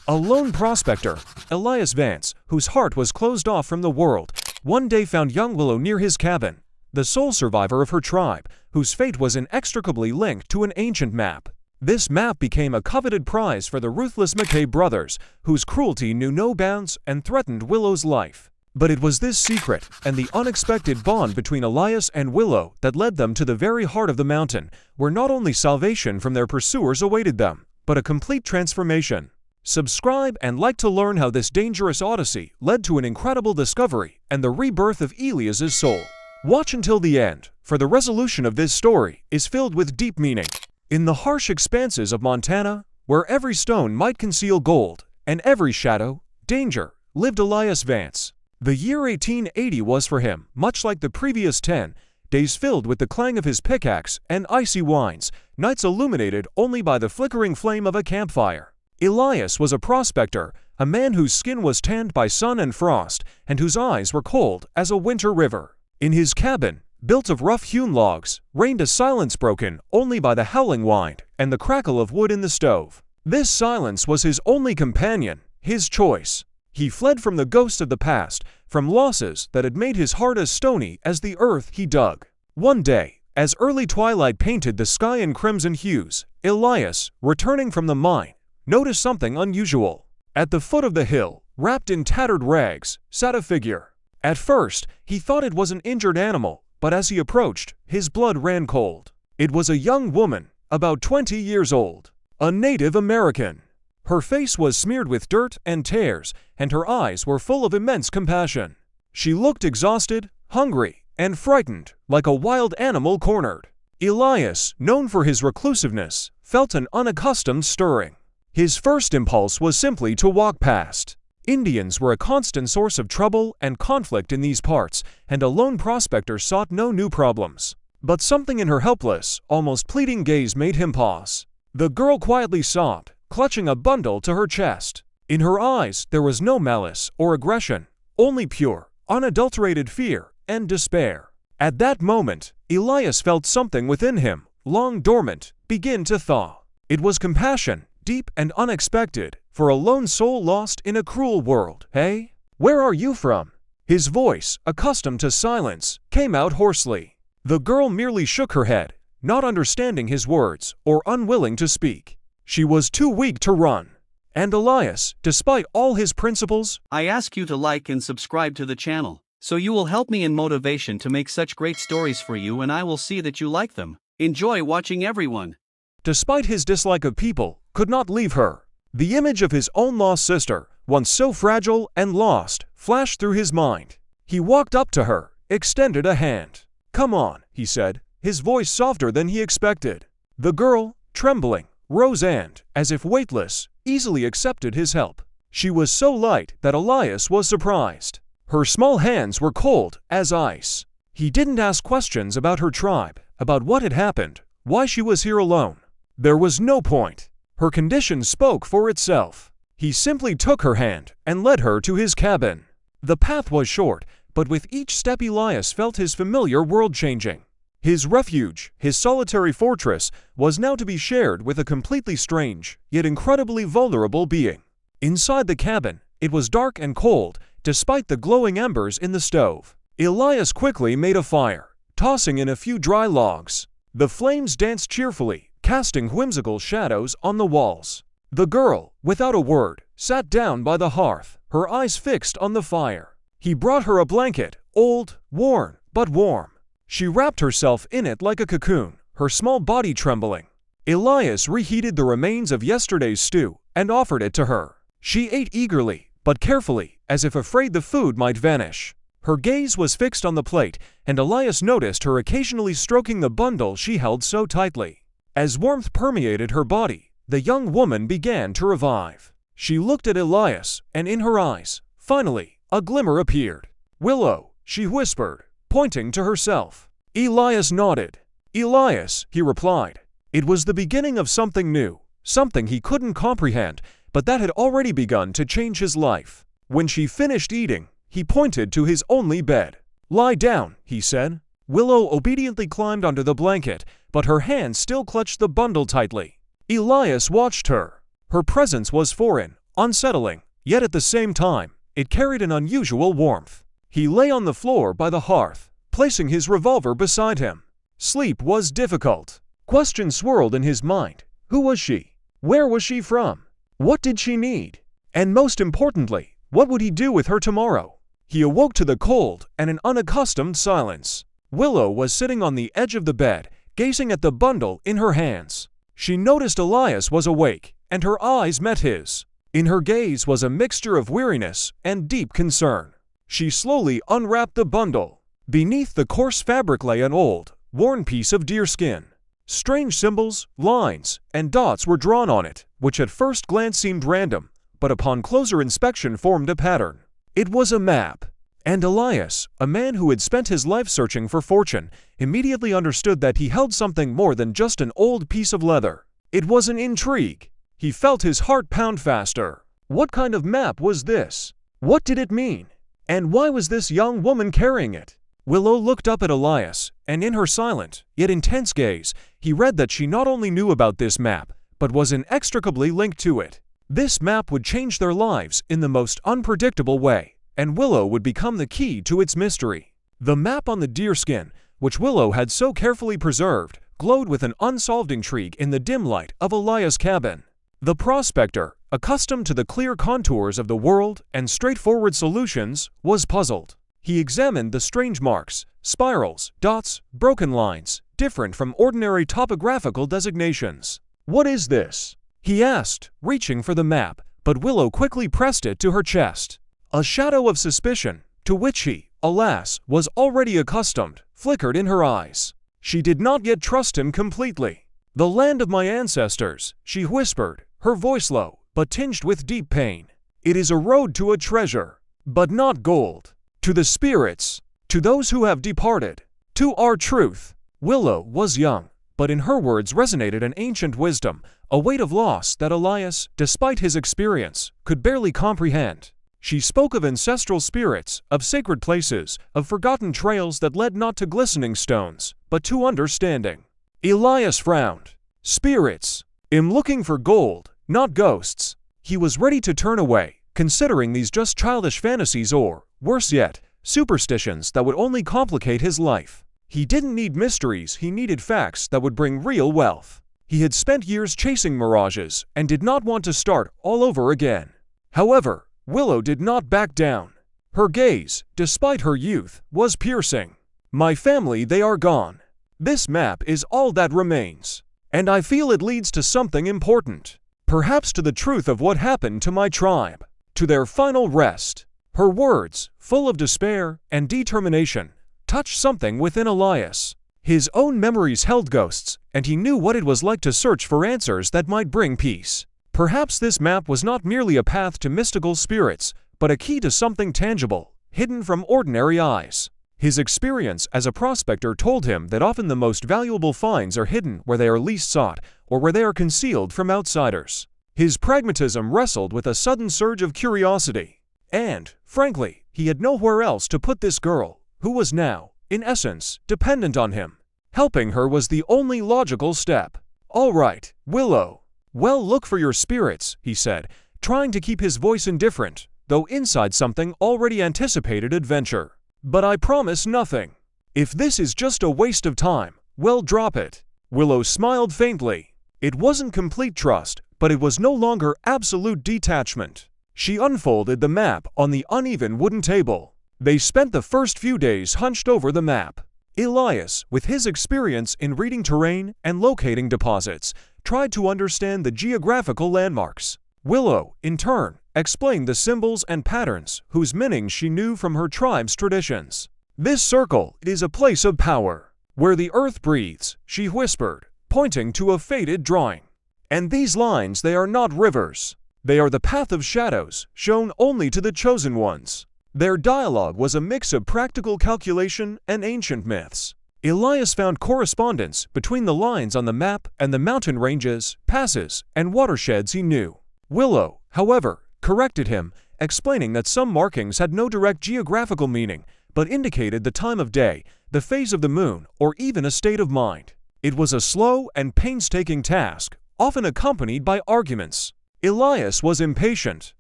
A lone prospector, Elias Vance, whose heart was closed off from the world, one day found young Willow near his cabin, the sole survivor of her tribe, whose fate was inextricably linked to an ancient map. This map became a coveted prize for the ruthless McKay brothers, whose cruelty knew no bounds and threatened Willow's life. But it was this secret and the unexpected bond between Elias and Willow that led them to the very heart of the mountain, where not only salvation from their pursuers awaited them, but a complete transformation. Subscribe and like to learn how this dangerous odyssey led to an incredible discovery and the rebirth of Elias's soul. Watch until the end, for the resolution of this story is filled with deep meaning. In the harsh expanses of Montana, where every stone might conceal gold and every shadow, danger, lived Elias Vance. The year 1880 was for him, much like the previous 10, days filled with the clang of his pickaxe and icy winds, nights illuminated only by the flickering flame of a campfire. Elias was a prospector, a man whose skin was tanned by sun and frost, and whose eyes were cold as a winter river. In his cabin, built of rough-hewn logs, reigned a silence broken only by the howling wind and the crackle of wood in the stove. This silence was his only companion, his choice. He fled from the ghost of the past, from losses that had made his heart as stony as the earth he dug. One day, as early twilight painted the sky in crimson hues, Elias, returning from the mine, noticed something unusual. At the foot of the hill, wrapped in tattered rags, sat a figure. At first, he thought it was an injured animal, but as he approached, his blood ran cold. It was a young woman, about 20 years old, a Native American. Her face was smeared with dirt and tears, and her eyes were full of immense compassion. She looked exhausted, hungry, and frightened, like a wild animal cornered. Elias, known for his reclusiveness, felt an unaccustomed stirring. His first impulse was simply to walk past. Indians were a constant source of trouble and conflict in these parts, and a lone prospector sought no new problems. But something in her helpless, almost pleading gaze made him pause. The girl quietly sobbed, clutching a bundle to her chest. In her eyes there was no malice or aggression, only pure, unadulterated fear and despair. At that moment, Elias felt something within him, long dormant, begin to thaw. It was compassion, deep and unexpected, for a lone soul lost in a cruel world. "Hey, where are you from?" His voice, accustomed to silence, came out hoarsely. The girl merely shook her head, not understanding his words or unwilling to speak. She was too weak to run. And Elias, despite all his principles, I ask you to like and subscribe to the channel, so you will help me in motivation to make such great stories for you, and I will see that you like them. Enjoy watching, everyone. Despite his dislike of people, could not leave her. The image of his own lost sister, once so fragile and lost, flashed through his mind. He walked up to her, extended a hand. "Come on," he said, his voice softer than he expected. The girl, trembling, rose and, as if weightless, easily accepted his help. She was so light that Elias was surprised. Her small hands were cold as ice. He didn't ask questions about her tribe, about what had happened, why she was here alone. There was no point. Her condition spoke for itself. He simply took her hand and led her to his cabin. The path was short, but with each step Elias felt his familiar world changing. His refuge, his solitary fortress, was now to be shared with a completely strange, yet incredibly vulnerable being. Inside the cabin, it was dark and cold, despite the glowing embers in the stove. Elias quickly made a fire, tossing in a few dry logs. The flames danced cheerfully, casting whimsical shadows on the walls. The girl, without a word, sat down by the hearth, her eyes fixed on the fire. He brought her a blanket, old, worn, but warm. She wrapped herself in it like a cocoon, her small body trembling. Elias reheated the remains of yesterday's stew and offered it to her. She ate eagerly, but carefully, as if afraid the food might vanish. Her gaze was fixed on the plate, and Elias noticed her occasionally stroking the bundle she held so tightly. As warmth permeated her body, the young woman began to revive. She looked at Elias, and in her eyes, finally, a glimmer appeared. "Willow," she whispered, pointing to herself. Elias nodded. "Elias," he replied. It was the beginning of something new, something he couldn't comprehend, but that had already begun to change his life. When she finished eating, he pointed to his only bed. "Lie down," he said. Willow obediently climbed onto the blanket, but her hand still clutched the bundle tightly. Elias watched her. Her presence was foreign, unsettling, yet at the same time, it carried an unusual warmth. He lay on the floor by the hearth, placing his revolver beside him. Sleep was difficult. Questions swirled in his mind. Who was she? Where was she from? What did she need? And most importantly, what would he do with her tomorrow? He awoke to the cold and an unaccustomed silence. Willow was sitting on the edge of the bed, gazing at the bundle in her hands. She noticed Elias was awake, and her eyes met his. In her gaze was a mixture of weariness and deep concern. She slowly unwrapped the bundle. Beneath the coarse fabric lay an old, worn piece of deerskin. Strange symbols, lines, and dots were drawn on it, which at first glance seemed random, but upon closer inspection formed a pattern. It was a map. And Elias, a man who had spent his life searching for fortune, immediately understood that he held something more than just an old piece of leather. It was an intrigue. He felt his heart pound faster. What kind of map was this? What did it mean? And why was this young woman carrying it? Willow looked up at Elias, and in her silent, yet intense gaze, he read that she not only knew about this map, but was inextricably linked to it. This map would change their lives in the most unpredictable way, and Willow would become the key to its mystery. The map on the deerskin, which Willow had so carefully preserved, glowed with an unsolved intrigue in the dim light of Elias' cabin. The prospector, accustomed to the clear contours of the world and straightforward solutions, was puzzled. He examined the strange marks, spirals, dots, broken lines, different from ordinary topographical designations. "What is this?" he asked, reaching for the map, but Willow quickly pressed it to her chest. A shadow of suspicion, to which he, alas, was already accustomed, flickered in her eyes. She did not yet trust him completely. "The land of my ancestors," she whispered, her voice low, but tinged with deep pain. "It is a road to a treasure, but not gold. To the spirits, to those who have departed, to our truth." Willow was young, but in her words resonated an ancient wisdom, a weight of loss that Elias, despite his experience, could barely comprehend. She spoke of ancestral spirits, of sacred places, of forgotten trails that led not to glistening stones, but to understanding. Elias frowned. "Spirits. I'm looking for gold, not ghosts." He was ready to turn away, considering these just childish fantasies or, worse yet, superstitions that would only complicate his life. He didn't need mysteries, he needed facts that would bring real wealth. He had spent years chasing mirages and did not want to start all over again. However, Willow did not back down. Her gaze, despite her youth, was piercing. "My family, they are gone. This map is all that remains. And I feel it leads to something important. Perhaps to the truth of what happened to my tribe. To their final rest." Her words, full of despair and determination, touched something within Elias. His own memories held ghosts, and he knew what it was like to search for answers that might bring peace. Perhaps this map was not merely a path to mystical spirits, but a key to something tangible, hidden from ordinary eyes. His experience as a prospector told him that often the most valuable finds are hidden where they are least sought, or where they are concealed from outsiders. His pragmatism wrestled with a sudden surge of curiosity. And, frankly, he had nowhere else to put this girl, who was now, in essence, dependent on him. Helping her was the only logical step. "All right, Willow. Well, look for your spirits," he said, trying to keep his voice indifferent, though inside something already anticipated adventure. "But I promise nothing. If this is just a waste of time, well, drop it." Willow smiled faintly. It wasn't complete trust, but it was no longer absolute detachment. She unfolded the map on the uneven wooden table. They spent the first few days hunched over the map. Elias, with his experience in reading terrain and locating deposits, tried to understand the geographical landmarks. Willow, in turn, explained the symbols and patterns whose meanings she knew from her tribe's traditions. "This circle is a place of power, where the earth breathes," she whispered, pointing to a faded drawing. "And these lines, they are not rivers. They are the path of shadows, shown only to the chosen ones." Their dialogue was a mix of practical calculation and ancient myths. Elias found correspondence between the lines on the map and the mountain ranges, passes, and watersheds he knew. Willow, however, corrected him, explaining that some markings had no direct geographical meaning, but indicated the time of day, the phase of the moon, or even a state of mind. It was a slow and painstaking task, often accompanied by arguments. Elias was impatient,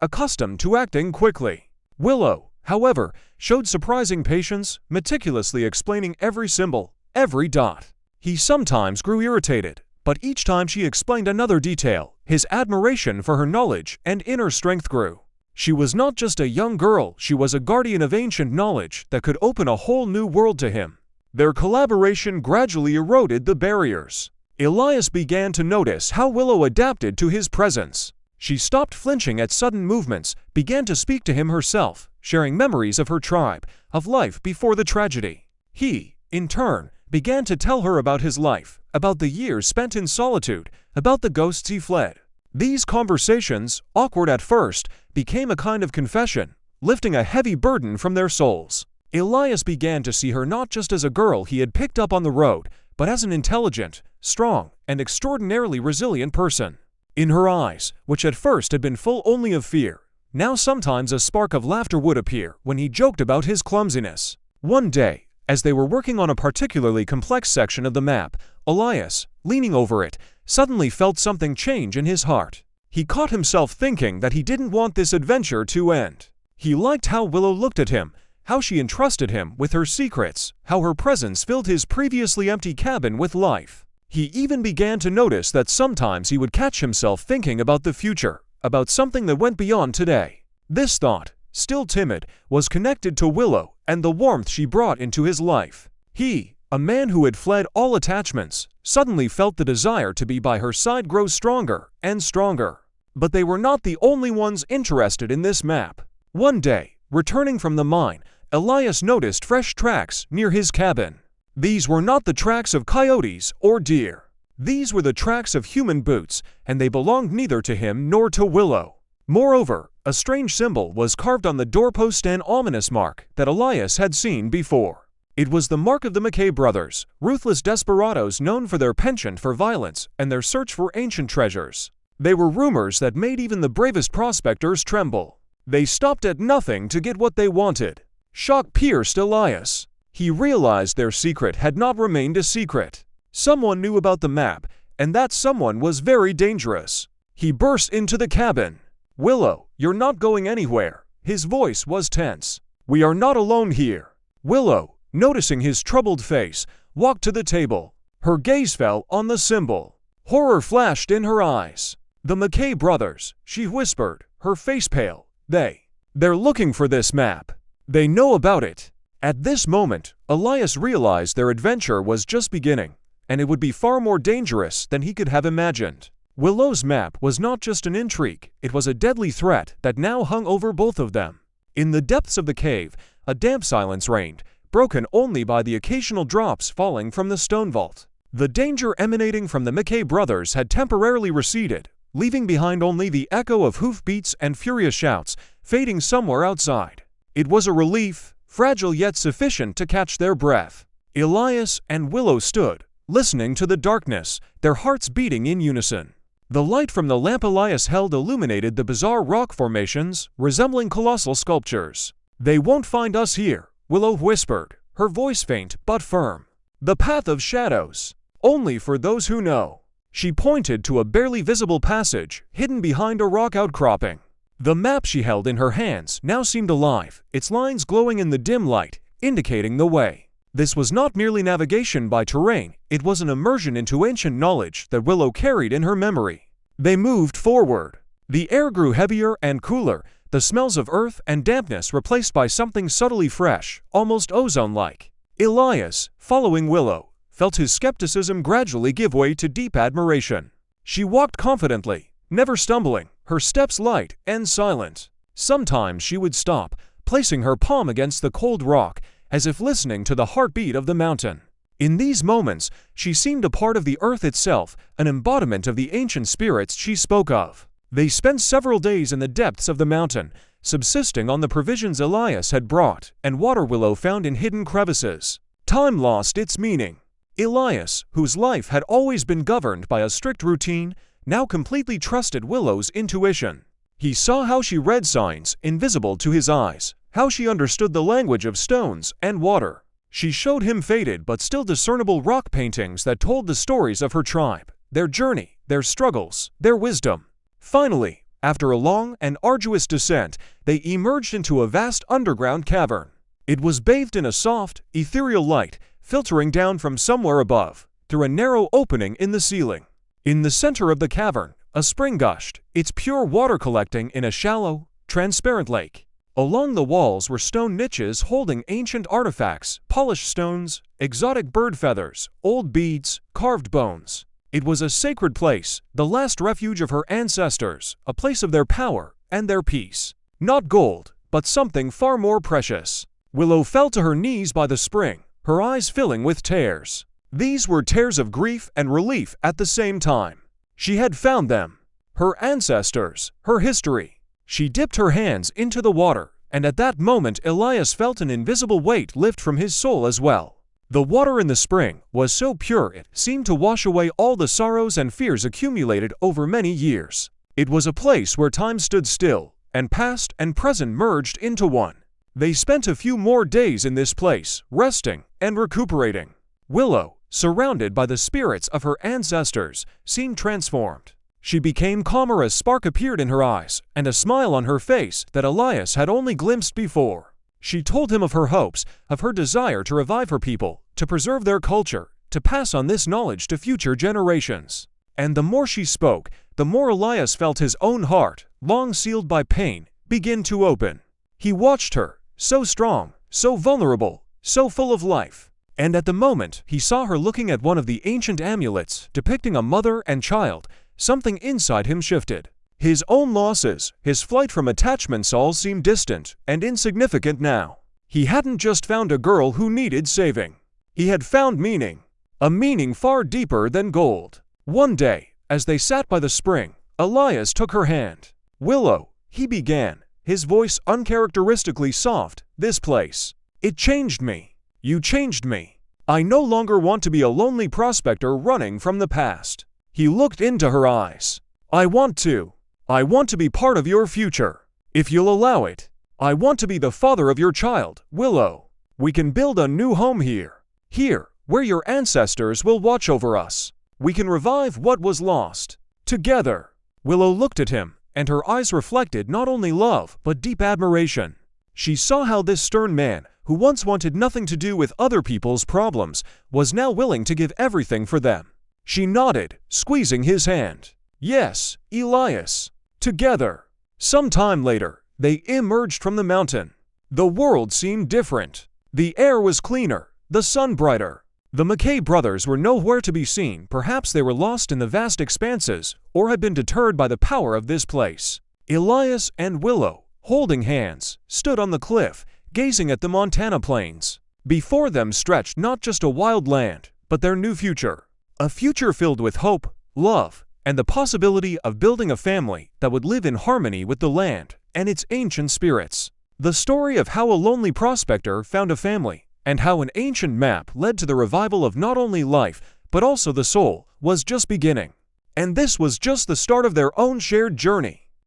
accustomed to acting quickly. Willow, however, showed surprising patience, meticulously explaining every symbol, every dot. He sometimes grew irritated, but each time she explained another detail, his admiration for her knowledge and inner strength grew. She was not just a young girl, she was a guardian of ancient knowledge that could open a whole new world to him. Their collaboration gradually eroded the barriers. Elias began to notice how Willow adapted to his presence. She stopped flinching at sudden movements, began to speak to him herself, sharing memories of her tribe, of life before the tragedy. He, in turn, began to tell her about his life, about the years spent in solitude, about the ghosts he fled. These conversations, awkward at first, became a kind of confession, lifting a heavy burden from their souls. Elias began to see her not just as a girl he had picked up on the road, but as an intelligent, strong, and extraordinarily resilient person. In her eyes, which at first had been full only of fear, now sometimes a spark of laughter would appear when he joked about his clumsiness. One day, as they were working on a particularly complex section of the map, Elias, leaning over it, suddenly felt something change in his heart. He caught himself thinking that he didn't want this adventure to end. He liked how Willow looked at him, how she entrusted him with her secrets, how her presence filled his previously empty cabin with life. He even began to notice that sometimes he would catch himself thinking about the future, about something that went beyond today. This thought, still timid, was connected to Willow and the warmth she brought into his life. He, a man who had fled all attachments, suddenly felt the desire to be by her side grow stronger and stronger. But they were not the only ones interested in this map. One day, returning from the mine, Elias noticed fresh tracks near his cabin. These were not the tracks of coyotes or deer. These were the tracks of human boots, and they belonged neither to him nor to Willow. Moreover, a strange symbol was carved on the doorpost, an ominous mark that Elias had seen before. It was the mark of the McKay brothers, ruthless desperados known for their penchant for violence and their search for ancient treasures. They were rumors that made even the bravest prospectors tremble. They stopped at nothing to get what they wanted. Shock pierced Elias. He realized their secret had not remained a secret. Someone knew about the map, and that someone was very dangerous. He burst into the cabin. "Willow, you're not going anywhere." His voice was tense. "We are not alone here." Willow, noticing his troubled face, walked to the table. Her gaze fell on the symbol. Horror flashed in her eyes. "The McKay brothers," she whispered, her face pale. They're looking for this map. They know about it." At this moment, Elias realized their adventure was just beginning, and it would be far more dangerous than he could have imagined. Willow's map was not just an intrigue, it was a deadly threat that now hung over both of them. In the depths of the cave, a damp silence reigned, broken only by the occasional drops falling from the stone vault. The danger emanating from the McKay brothers had temporarily receded, leaving behind only the echo of hoofbeats and furious shouts, fading somewhere outside. It was a relief, fragile yet sufficient to catch their breath. Elias and Willow stood, listening to the darkness, their hearts beating in unison. The light from the lamp Elias held illuminated the bizarre rock formations, resembling colossal sculptures. "They won't find us here," Willow whispered, her voice faint but firm. "The path of shadows. Only for those who know." She pointed to a barely visible passage, hidden behind a rock outcropping. The map she held in her hands now seemed alive, its lines glowing in the dim light, indicating the way. This was not merely navigation by terrain, it was an immersion into ancient knowledge that Willow carried in her memory. They moved forward. The air grew heavier and cooler, the smells of earth and dampness replaced by something subtly fresh, almost ozone-like. Elias, following Willow, felt his skepticism gradually give way to deep admiration. She walked confidently, never stumbling, her steps light and silent. Sometimes she would stop, placing her palm against the cold rock, as if listening to the heartbeat of the mountain. In these moments, she seemed a part of the earth itself, an embodiment of the ancient spirits she spoke of. They spent several days in the depths of the mountain, subsisting on the provisions Elias had brought and water Willow found in hidden crevices. Time lost its meaning. Elias, whose life had always been governed by a strict routine, now completely trusted Willow's intuition. He saw how she read signs invisible to his eyes, how she understood the language of stones and water. She showed him faded but still discernible rock paintings that told the stories of her tribe, their journey, their struggles, their wisdom. Finally, After a long and arduous descent, they emerged into a vast underground cavern. It was bathed in a soft, ethereal light, filtering down from somewhere above, through a narrow opening in the ceiling. In the center of the cavern, a spring gushed, its pure water collecting in a shallow, transparent lake. Along the walls were stone niches holding ancient artifacts, polished stones, exotic bird feathers, old beads, carved bones. It was a sacred place, the last refuge of her ancestors, a place of their power and their peace. Not gold, but something far more precious. Willow fell to her knees by the spring, her eyes filling with tears. These were tears of grief and relief at the same time. She had found them. Her ancestors, her history. She dipped her hands into the water, and at that moment Elias felt an invisible weight lift from his soul as well. The water in the spring was so pure it seemed to wash away all the sorrows and fears accumulated over many years. It was a place where time stood still, and past and present merged into one. They spent a few more days in this place, resting and recuperating. Willow, surrounded by the spirits of her ancestors, seemed transformed. She became calmer as spark appeared in her eyes, and a smile on her face that Elias had only glimpsed before. She told him of her hopes, of her desire to revive her people, to preserve their culture, to pass on this knowledge to future generations. And the more she spoke, the more Elias felt his own heart, long sealed by pain, begin to open. He watched her, so strong, so vulnerable, so full of life. And at the moment he saw her looking at one of the ancient amulets depicting a mother and child, something inside him shifted. His own losses, his flight from attachments all seemed distant and insignificant now. He hadn't just found a girl who needed saving. He had found meaning. A meaning far deeper than gold. One day, as they sat by the spring, Elias took her hand. "Willow," he began, his voice uncharacteristically soft, "this place. It changed me. You changed me. I no longer want to be a lonely prospector running from the past." He looked into her eyes. I want to be part of your future. If you'll allow it. I want to be the father of your child, Willow. We can build a new home here. Here, where your ancestors will watch over us. We can revive what was lost. Together." Willow looked at him, and her eyes reflected not only love, but deep admiration. She saw how this stern man, who once wanted nothing to do with other people's problems, was now willing to give everything for them. She nodded, squeezing his hand. "Yes, Elias." Together. Some time later, they emerged from the mountain. The world seemed different. The air was cleaner, the sun brighter. The McKay brothers were nowhere to be seen. Perhaps they were lost in the vast expanses, or had been deterred by the power of this place. Elias and Willow, holding hands, stood on the cliff, gazing at the Montana plains. Before them stretched not just a wild land, but their new future. A future filled with hope, love, and the possibility of building a family that would live in harmony with the land and its ancient spirits. The story of how a lonely prospector found a family, and how an ancient map led to the revival of not only life, but also the soul, was just beginning. And this was just the start of their own shared journey.